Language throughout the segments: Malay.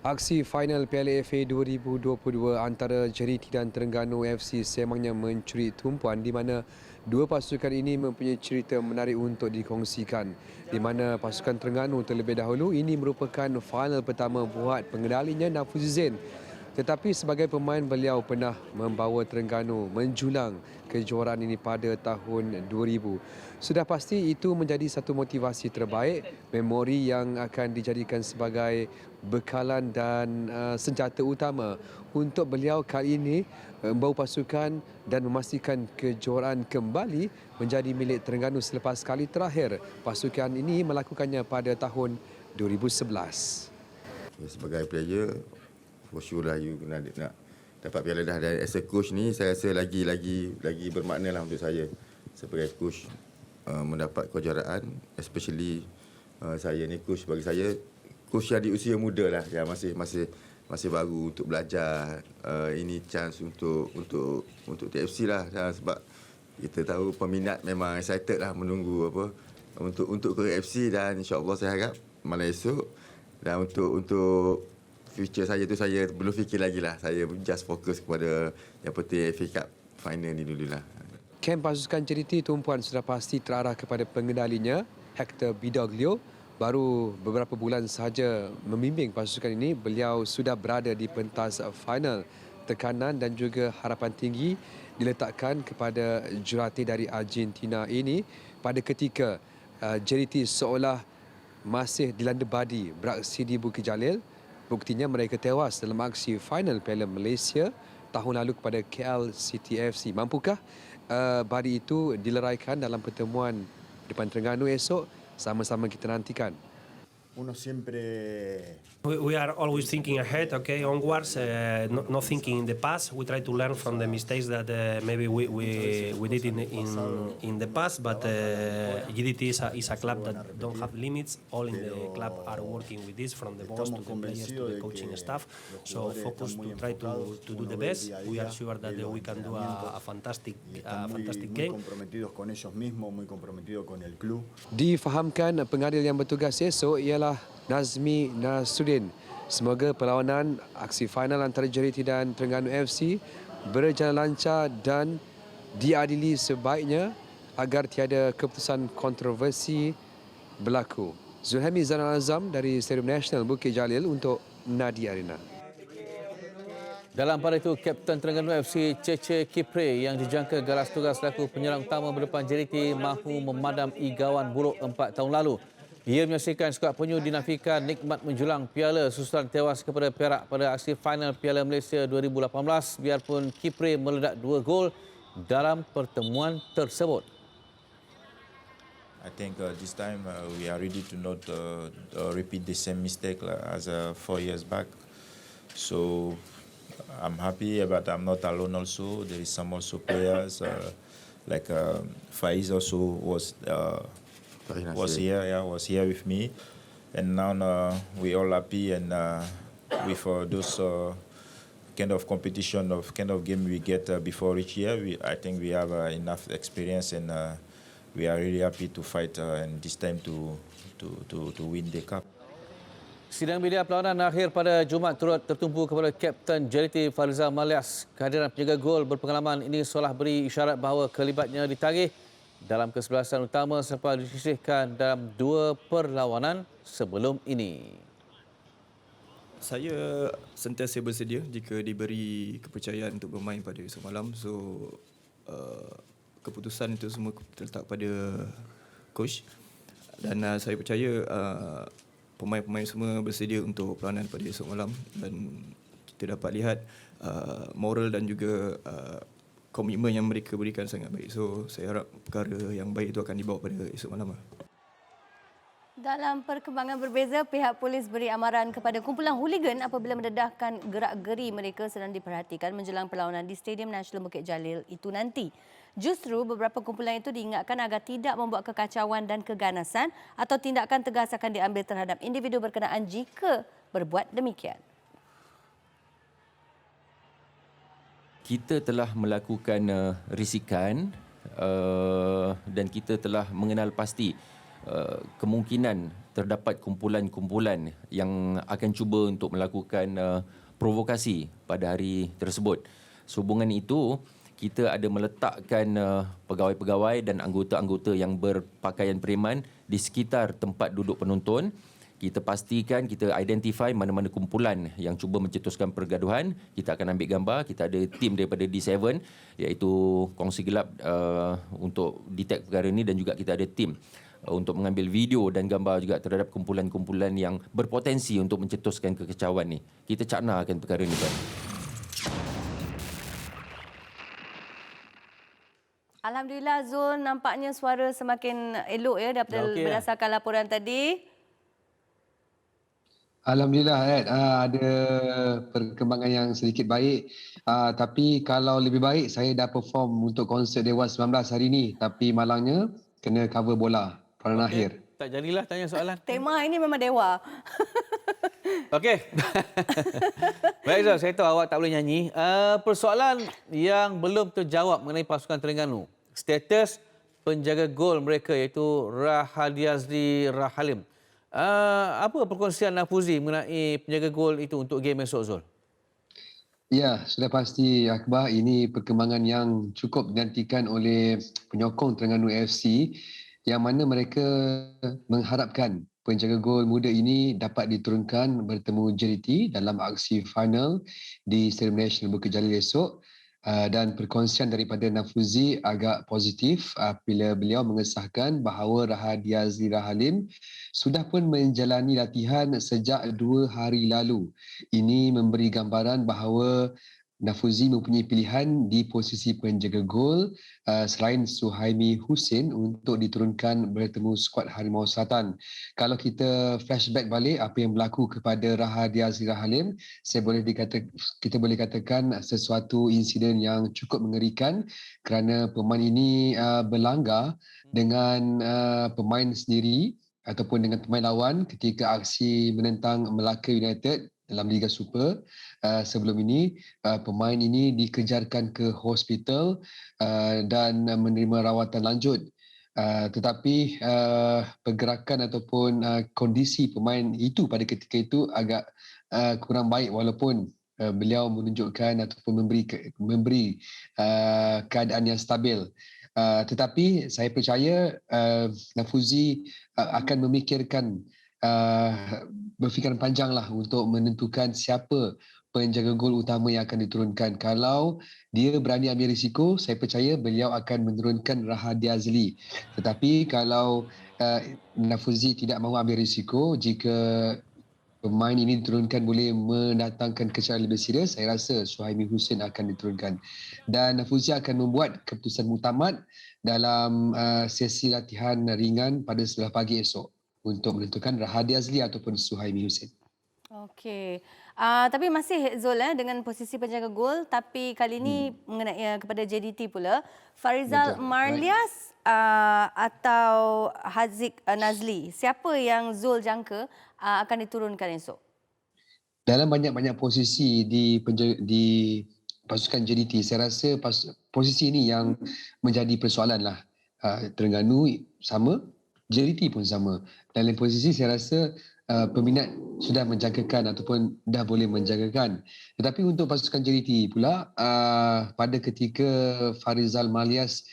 Aksi final Piala FA 2022 antara JDT dan Terengganu FC semangnya mencuri tumpuan di mana dua pasukan ini mempunyai cerita menarik untuk dikongsikan. Di mana pasukan Terengganu terlebih dahulu ini merupakan final pertama buat pengendalinya Nafuzi Zain. Tetapi sebagai pemain beliau pernah membawa Terengganu menjulang kejuaraan ini pada tahun 2000. Sudah pasti itu menjadi satu motivasi terbaik, memori yang akan dijadikan sebagai bekalan dan senjata utama untuk beliau kali ini membawa pasukan dan memastikan kejuaraan kembali menjadi milik Terengganu selepas kali terakhir pasukan ini melakukannya pada tahun 2011. Sebagai player, for sure lah you nak dapat piala dah. Dan as a coach ni saya rasa lagi bermakna lah untuk saya sebagai coach mendapat kejuaraan, especially saya ni coach, bagi saya coach yang di usia muda lah, yang masih baru untuk belajar. Ini chance untuk TFC lah, sebab kita tahu peminat memang excited lah menunggu untuk ke FC, dan insya-Allah saya harap malam esok. Dan untuk future saya tu saya belum fikir lagi lah. Saya just fokus kepada yang penting FA Cup final ni dululah. Kem pasukan JDT tumpuan sudah pasti terarah kepada pengendalinya, Hector Bidoglio. Baru beberapa bulan sahaja membimbing pasukan ini, beliau sudah berada di pentas final. Tekanan dan juga harapan tinggi diletakkan kepada jurulatih dari Argentina ini pada ketika JDT seolah masih dilanda badi beraksi di Bukit Jalil. Buktinya mereka tewas dalam aksi final Piala Malaysia tahun lalu kepada KL City FC. Mampukah badi itu dileraikan dalam pertemuan depan Terengganu esok? Sama-sama kita nantikan. We are always thinking ahead, okay, onwards, not thinking in the past. We try to learn from the mistakes that maybe we did in the past, but GDT is a club that don't have limits. All in the club are working with this, from the boss to the players to the coaching staff. So focus to try to do the best. We are sure that we can do a fantastic game. Difahamkan pengadil yang bertugas esok ialah Nazmi Nasruddin. Semoga perlawanan aksi final antara JDT dan Terengganu FC berjalan lancar dan diadili sebaiknya agar tiada keputusan kontroversi berlaku. Zulhami Zainal Azam dari Stadium Nasional Bukit Jalil untuk Nadi Arena. Dalam pada itu, Kapten Terengganu FC Cece Kipre yang dijangka galas tugas selaku penyerang utama berdepan JDT mahu memadam igawan buruk 4 tahun lalu. Ia menyaksikan skuad penyu dinafikan nikmat menjulang piala susulan tewas kepada Perak pada aksi final Piala Malaysia 2018 biarpun Kipre meledak 2 gol dalam pertemuan tersebut. I think this time we are ready to not repeat the same mistake as 4 years back. So I'm happy, but I'm not alone also. There is some also players like Faiz also was here with me, and now we all happy, and with those kind of competition, of kind of game we get before each year, I think we have enough experience, and we are really happy to fight and this time to win the cup. Sidang bidia perlawanan akhir pada Jumaat turut tertumpu kepada Kapten JDT Farizal Malias. Kehadiran penjaga gol berpengalaman ini seolah beri isyarat bahawa kelibatnya ditagih dalam kesebelasan utama selepas disisihkan dalam 2 perlawanan sebelum ini. Saya sentiasa bersedia jika diberi kepercayaan untuk bermain pada esok malam. So keputusan itu semua terletak pada coach, dan saya percaya pemain-pemain semua bersedia untuk peranan pada esok malam, dan kita dapat lihat moral dan juga komitmen yang mereka berikan sangat baik. So saya harap perkara yang baik itu akan dibawa pada esok malam. Dalam perkembangan berbeza, pihak polis beri amaran kepada kumpulan hooligan apabila mendedahkan gerak-geri mereka sedang diperhatikan menjelang perlawanan di Stadium Nasional Bukit Jalil itu nanti. Justru beberapa kumpulan itu diingatkan agar tidak membuat kekacauan dan keganasan atau tindakan tegas akan diambil terhadap individu berkenaan jika berbuat demikian. Kita telah melakukan risikan dan kita telah mengenal pasti kemungkinan terdapat kumpulan-kumpulan yang akan cuba untuk melakukan provokasi pada hari tersebut. Sehubungan itu, kita ada meletakkan pegawai-pegawai dan anggota-anggota yang berpakaian preman di sekitar tempat duduk penonton. Kita pastikan, kita identify mana-mana kumpulan yang cuba mencetuskan pergaduhan. Kita akan ambil gambar. Kita ada tim daripada D7 iaitu kongsi gelap untuk detect perkara ini, dan juga kita ada tim untuk mengambil video dan gambar juga terhadap kumpulan-kumpulan yang berpotensi untuk mencetuskan kekecauan ni. Kita caknakan perkara ini, Tuan. Alhamdulillah Zul, nampaknya suara semakin elok ya daripada berdasarkan laporan tadi. Alhamdulillah Ed, ada perkembangan yang sedikit baik. Tapi kalau lebih baik, saya dah perform untuk konsert Dewa 19 hari ini. Tapi malangnya kena cover bola peranan akhir. Tak jadilah tanya soalan. Tema ini memang dewa. Okey. Baik Zul, saya tahu awak tak boleh nyanyi. Persoalan yang belum terjawab mengenai pasukan Terengganu. Status penjaga gol mereka iaitu Rahadiazli Rahalim. Apa perkongsian Nafuzi mengenai penjaga gol itu untuk game esok, Zul? Ya, sudah pasti Akbar, ini perkembangan yang cukup dinantikan oleh penyokong Terengganu FC yang mana mereka mengharapkan penjaga gol muda ini dapat diturunkan bertemu JDT dalam aksi final di Stadium Nasional Bukit Jalil esok. Dan perkongsian daripada Nafuzi agak positif apabila beliau mengesahkan bahawa Rahadiazli Rahalim sudah pun menjalani latihan sejak 2 hari lalu. Ini memberi gambaran bahawa Nafuzi mempunyai pilihan di posisi penjaga gol selain Suhaimi Hussein untuk diturunkan bertemu skuad Harimau Selatan. Kalau kita flashback balik apa yang berlaku kepada Rahadiazli Rahalim, kita boleh katakan sesuatu insiden yang cukup mengerikan kerana pemain ini berlanggar dengan pemain sendiri ataupun dengan pemain lawan ketika aksi menentang Melaka United dalam Liga Super. Sebelum ini, pemain ini dikejarkan ke hospital dan menerima rawatan lanjut. Tetapi pergerakan ataupun kondisi pemain itu pada ketika itu agak kurang baik walaupun beliau menunjukkan ataupun memberi keadaan yang stabil. Tetapi saya percaya Nafuzi akan memikirkan berfikiran panjanglah untuk menentukan siapa penjaga gol utama yang akan diturunkan. Kalau dia berani ambil risiko, saya percaya beliau akan menurunkan Rahadiazli. Tetapi kalau Nafuzi tidak mahu ambil risiko, jika pemain ini diturunkan boleh mendatangkan kecederaan lebih serius, saya rasa Suhaimi Hussein akan diturunkan. Dan Nafuzi akan membuat keputusan muktamad dalam sesi latihan ringan pada 11 pagi esok untuk menentukan Rahadiazli ataupun Suhaimi Hussein. Okey. Tapi masih Zul dengan posisi penjaga gol, tapi kali ini mengenai kepada JDT pula. Farizal Marlias atau Haziq Nazli, siapa yang Zul jangka akan diturunkan esok? Dalam banyak-banyak posisi di pasukan JDT, saya rasa posisi ini yang menjadi persoalan lah. Terengganu sama, JDT pun sama. Dalam posisi saya rasa peminat sudah menjangkakan ataupun dah boleh menjangkakan. Tetapi untuk pasukan JDT pula, pada ketika Farizal Marlias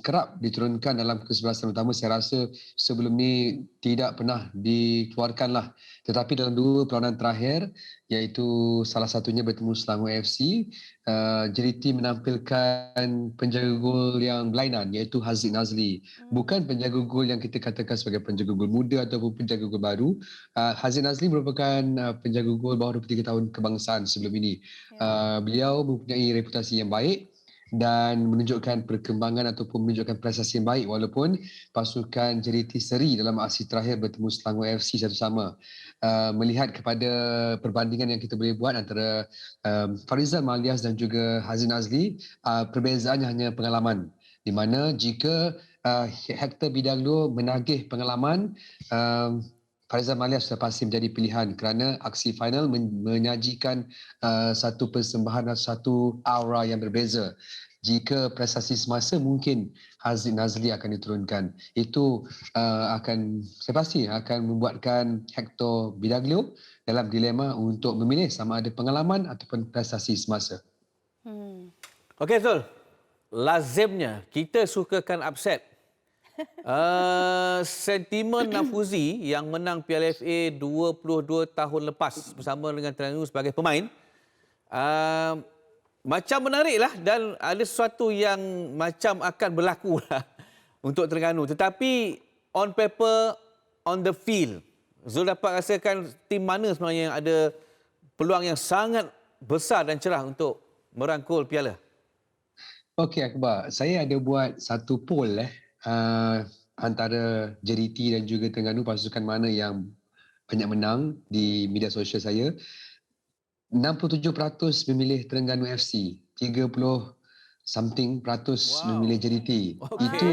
kerap diturunkan dalam kesebelasan utama, saya rasa sebelum ni tidak pernah dikeluarkan lah. Tetapi dalam 2 perlawanan terakhir, iaitu salah satunya bertemu Selangor FC, JDT menampilkan penjaga gol yang berlainan, iaitu Haziq Nazli. Bukan penjaga gol yang kita katakan sebagai penjaga gol muda ataupun penjaga gol baru. Haziq Nazli merupakan penjaga gol bawah 23 tahun kebangsaan sebelum ini. Beliau mempunyai reputasi yang baik dan menunjukkan perkembangan ataupun menunjukkan prestasi yang baik walaupun pasukan JDT seri dalam aksi terakhir bertemu Selangor FC satu sama. Melihat kepada perbandingan yang kita boleh buat antara Farizal Marlias dan juga Haziq Nazli, perbezaannya hanya pengalaman, di mana jika Hector Bidanglo menagih pengalaman, Farizal Marlias sudah pasti menjadi pilihan kerana aksi final menyajikan satu persembahan, satu aura yang berbeza. Jika prestasi semasa, mungkin Haziq Nazli akan diturunkan. Itu saya pasti akan membuatkan Hector Bidaglio dalam dilema untuk memilih sama ada pengalaman ataupun prestasi semasa. Okey Zul, lazimnya kita sukakan upset. Sentimen Nafuzi yang menang Piala FA 22 tahun lepas bersama dengan Terengganu sebagai pemain macam menariklah dan ada sesuatu yang macam akan berlaku lah untuk Terengganu. Tetapi on paper, on the field, Zul dapat rasakan tim mana sebenarnya yang ada peluang yang sangat besar dan cerah untuk merangkul piala? Okey Akbar, saya ada buat satu poll antara JDT dan juga Terengganu, pasukan mana yang banyak menang di media sosial saya. 67% memilih Terengganu FC, 30 something peratus memilih JDT. Itu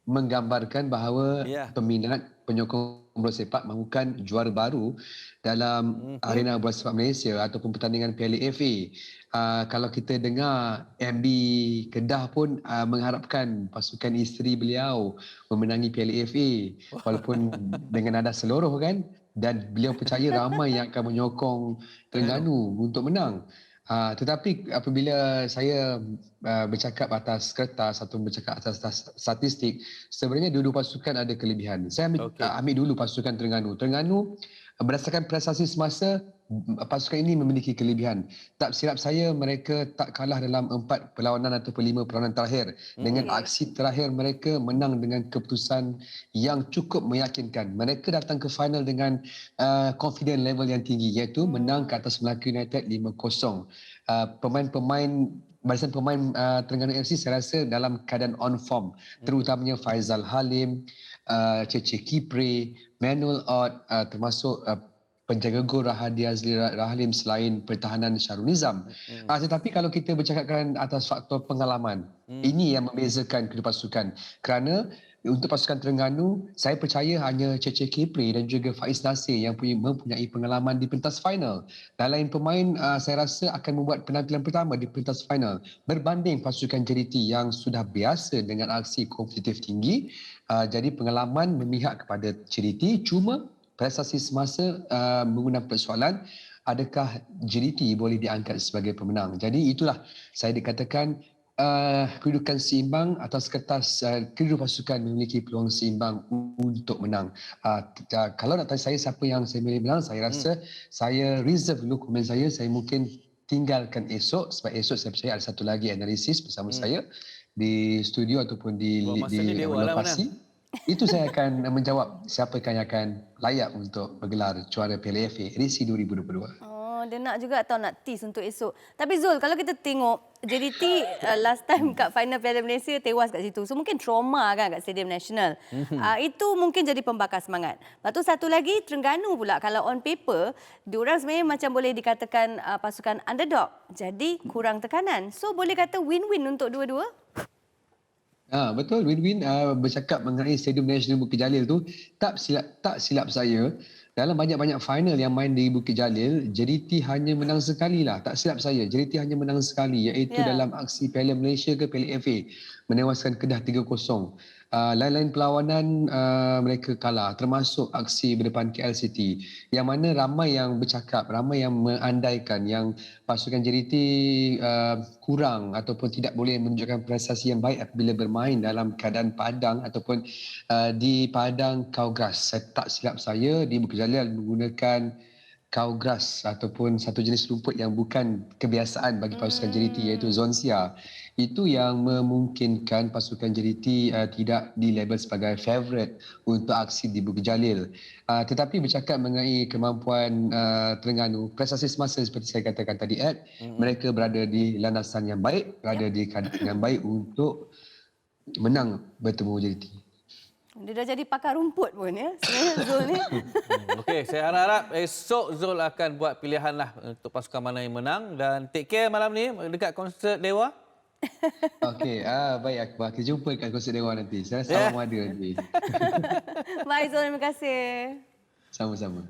menggambarkan bahawa peminat penyokong bola sepak mahukan juara baru dalam arena bola sepak Malaysia ataupun pertandingan Piala FA. Kalau kita dengar MB Kedah pun mengharapkan pasukan isteri beliau memenangi Piala FA walaupun dengan nada seluruh kan, dan beliau percaya ramai yang akan menyokong Terengganu untuk menang. Tetapi apabila saya bercakap atas kertas atau bercakap atas statistik, sebenarnya dua-dua pasukan ada kelebihan. Saya ambil dulu pasukan Terengganu. Terengganu berdasarkan prestasi semasa, pasukan ini memiliki kelebihan. Tak silap saya, mereka tak kalah dalam 4 perlawanan ataupun 5 perlawanan terakhir. Dengan aksi terakhir mereka menang dengan keputusan yang cukup meyakinkan. Mereka datang ke final dengan confident level yang tinggi, iaitu menang ke atas Melaka United 5-0. Barisan pemain Terengganu FC saya rasa dalam keadaan on form, terutamanya Faizal Halim, Cece Kipre, Manuel Ott, termasuk penjaga gol Rahadi Azli Rahlim selain pertahanan Syarul Nizam. Tetapi kalau kita bercakapkan atas faktor pengalaman, ini yang membezakan kedua pasukan. Kerana untuk pasukan Terengganu, saya percaya hanya Cece Kipre dan juga Faiz Nasir yang mempunyai pengalaman di pentas final. Lain pemain saya rasa akan membuat penampilan pertama di pentas final berbanding pasukan JDT yang sudah biasa dengan aksi kompetitif tinggi. Jadi pengalaman memihak kepada JDT, cuma prestasi semasa mengundang persoalan, adakah JDT boleh diangkat sebagai pemenang. Jadi itulah saya dikatakan kedudukan seimbang atas kertas, kedua pasukan memiliki peluang seimbang untuk menang. Kalau nak tanya saya siapa yang saya milih menang, saya rasa saya reserve dulu komen saya mungkin tinggalkan esok, sebab esok saya percaya ada satu lagi analisis bersama saya di studio ataupun di lokasi. Itu saya akan menjawab siapa yang akan layak untuk bergelar juara Piala FA edisi 2022. Dia nak juga atau nak tease untuk esok. Tapi Zul, kalau kita tengok JDT last time kat final Piala Malaysia tewas kat situ. So mungkin trauma kan kat Stadium Nasional. Itu mungkin jadi pembakar semangat. Lepas tu satu lagi Terengganu pula, kalau on paper diorang sebenarnya macam boleh dikatakan pasukan underdog. Jadi kurang tekanan. So boleh kata win-win untuk dua-dua? Betul, win-win. Bercakap mengenai Stadium Nasional Bukit Jalil tu, tak silap saya, dalam banyak-banyak final yang main di Bukit Jalil, JDT hanya menang sekali lah. Tak silap saya, JDT hanya menang sekali, iaitu dalam aksi Piala Malaysia ke Piala FA, menewaskan Kedah 3-0. Lain-lain perlawanan mereka kalah, termasuk aksi berdepan KL City, yang mana ramai yang bercakap, ramai yang mengandaikan yang pasukan JDT kurang ataupun tidak boleh menunjukkan prestasi yang baik apabila bermain dalam keadaan padang ataupun di padang Kawgras. Tak silap saya, di Bukit Jalil menggunakan Kawgras ataupun satu jenis rumput yang bukan kebiasaan bagi pasukan JDT, iaitu Zonsia. Itu yang memungkinkan pasukan JDT tidak dilabel sebagai favourite untuk aksi di Bukit Jalil. Tetapi bercakap mengenai kemampuan Terengganu, prestasi semasa seperti saya katakan tadi, mereka berada di landasan yang baik, berada di keadaan yang baik untuk menang bertemu JDT. Dia dah jadi pakar rumput pun ya, sebenarnya Zul ni. Okey, saya harap esok Zul akan buat pilihan lah untuk pasukan mana yang menang, dan take care malam ni dekat konsert Dewa. Okey, baik Akbar. Kita jumpa kat konsert Dewa nanti. Saya rasa sama ada nanti. Baik Zul, terima kasih. Sama-sama.